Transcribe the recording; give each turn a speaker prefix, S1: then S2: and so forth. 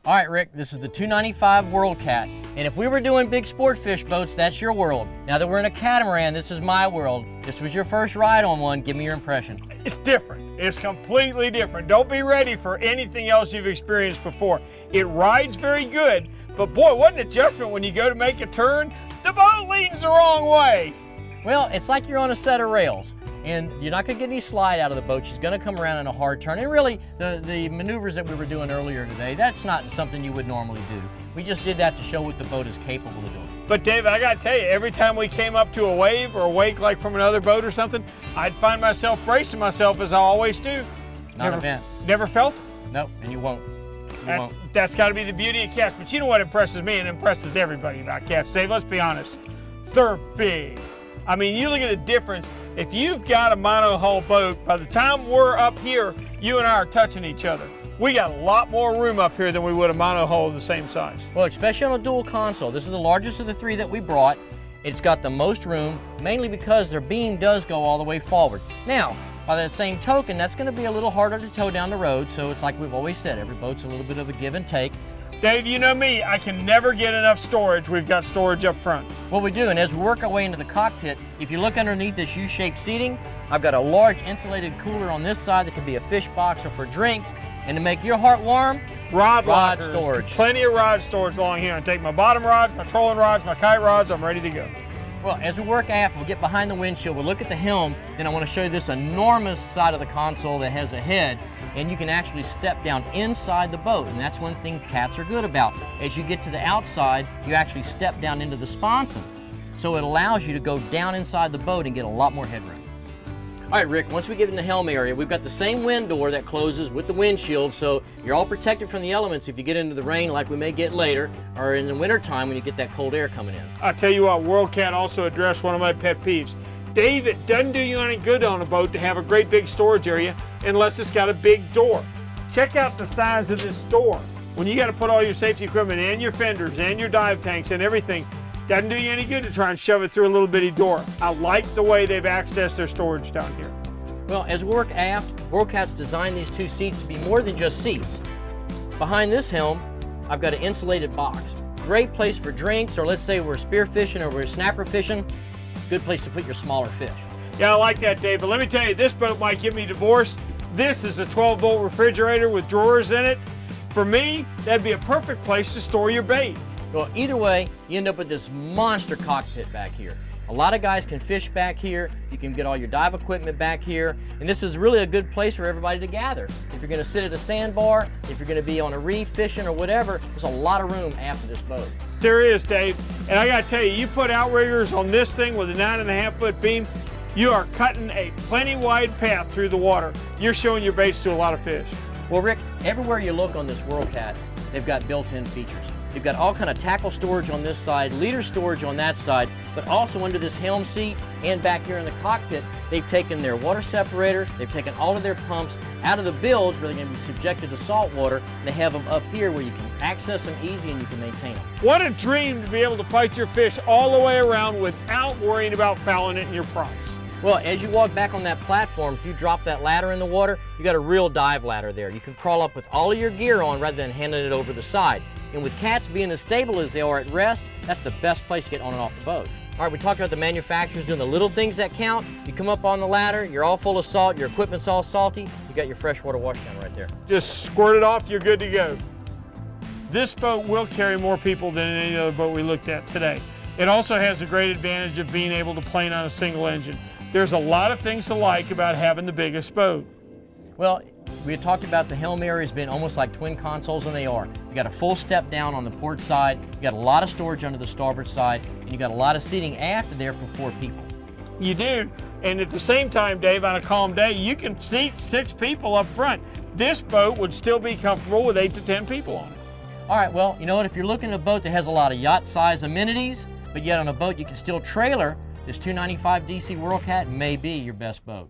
S1: All right, Rick, this is the 295 WorldCat, and if we were doing big sportfish boats, that's your world. Now that we're in a catamaran, this is my world. This was your first ride on one. Give me your impression.
S2: It's different. It's completely different. Don't be ready for anything else you've experienced before. It rides very good, but boy, what an adjustment when you go to make a turn. The boat leans the wrong way.
S1: Well, it's like you're on a set of rails, and you're not going to get any slide out of the boat. She's going to come around in a hard turn. And really, the maneuvers that we were doing earlier today, that's not something you would normally do. We just did that to show what the boat is capable of doing.
S2: But David, I got to tell you, every time we came up to a wave or a wake like from another boat or something, I'd find myself bracing myself as I always do.
S1: Not an event.
S2: Never felt it?
S1: No, and you won't.
S2: That's got to be the beauty of cats. But you know what impresses me and impresses everybody about cats, Dave? Let's be honest. They're big. I mean, you look at the difference. If you've got a monohull boat, by the time we're up here, you and I are touching each other. We got a lot more room up here than we would a monohull of the same size.
S1: Well, especially on a dual console. This is the largest of the three that we brought. It's got the most room, mainly because their beam does go all the way forward. Now, by that same token, that's going to be a little harder to tow down the road, so it's like we've always said, every boat's a little bit of a give and take.
S2: Dave, you know me, I can never get enough storage. We've got storage up front.
S1: Well, we do, and as we work our way into the cockpit, if you look underneath this U-shaped seating, I've got a large insulated cooler on this side that could be a fish box or for drinks, and to make your heart warm, rod storage.
S2: Plenty of rod storage along here. I take my bottom rods, my trolling rods, my kite rods, I'm ready to go.
S1: Well, as we work aft, we'll get behind the windshield, we'll look at the helm, then I want to show you this enormous side of the console that has a head, and you can actually step down inside the boat, and that's one thing cats are good about. As you get to the outside, you actually step down into the sponson, so it allows you to go down inside the boat and get a lot more headroom. All right, Rick, once we get in the helm area, we've got the same wind door that closes with the windshield, so you're all protected from the elements if you get into the rain like we may get later, or in the wintertime when you get that cold air coming in.
S2: I'll tell you what, WorldCat also addressed one of my pet peeves. Dave, it doesn't do you any good on a boat to have a great big storage area unless it's got a big door. Check out the size of this door. When you got to put all your safety equipment and your fenders and your dive tanks and everything, doesn't do you any good to try and shove it through a little bitty door. I like the way they've accessed their storage down here.
S1: Well, as we work aft, WorldCat's designed these two seats to be more than just seats. Behind this helm, I've got an insulated box. Great place for drinks, or let's say we're spear fishing or we're snapper fishing. Good place to put your smaller fish.
S2: Yeah, I like that, Dave, but let me tell you, this boat might get me divorced. This is a 12-volt refrigerator with drawers in it. For me, that'd be a perfect place to store your bait.
S1: Well, either way, you end up with this monster cockpit back here. A lot of guys can fish back here. You can get all your dive equipment back here. And this is really a good place for everybody to gather. If you're gonna sit at a sandbar, if you're gonna be on a reef fishing or whatever, there's a lot of room after this boat.
S2: There is, Dave. And I gotta tell you, you put outriggers on this thing with a 9.5-foot beam, you are cutting a plenty wide path through the water. You're showing your baits to a lot of fish.
S1: Well, Rick, everywhere you look on this WorldCat, they've got built-in features. You've got all kind of tackle storage on this side, leader storage on that side, but also under this helm seat and back here in the cockpit, they've taken their water separator, they've taken all of their pumps out of the bilge where they're going to be subjected to salt water, and they have them up here where you can access them easy and you can maintain them.
S2: What a dream to be able to fight your fish all the way around without worrying about fouling it in your price.
S1: Well, as you walk back on that platform, if you drop that ladder in the water, you got a real dive ladder there. You can crawl up with all of your gear on rather than handing it over the side. And with cats being as stable as they are at rest, that's the best place to get on and off the boat. All right, we talked about the manufacturers doing the little things that count. You come up on the ladder, you're all full of salt, your equipment's all salty, you got your freshwater washdown right there.
S2: Just squirt it off, you're good to go. This boat will carry more people than any other boat we looked at today. It also has a great advantage of being able to plane on a single engine. There's a lot of things to like about having the biggest boat.
S1: Well, we had talked about the helm areas being almost like twin consoles, and they are. You got a full step down on the port side, you got a lot of storage under the starboard side, and you got a lot of seating aft there for 4 people.
S2: You do, and at the same time, Dave, on a calm day, you can seat 6 people up front. This boat would still be comfortable with 8 to 10 people on it.
S1: All right, well, you know what, if you're looking at a boat that has a lot of yacht-size amenities, but yet on a boat you can still trailer, this 295 DC WorldCat may be your best boat.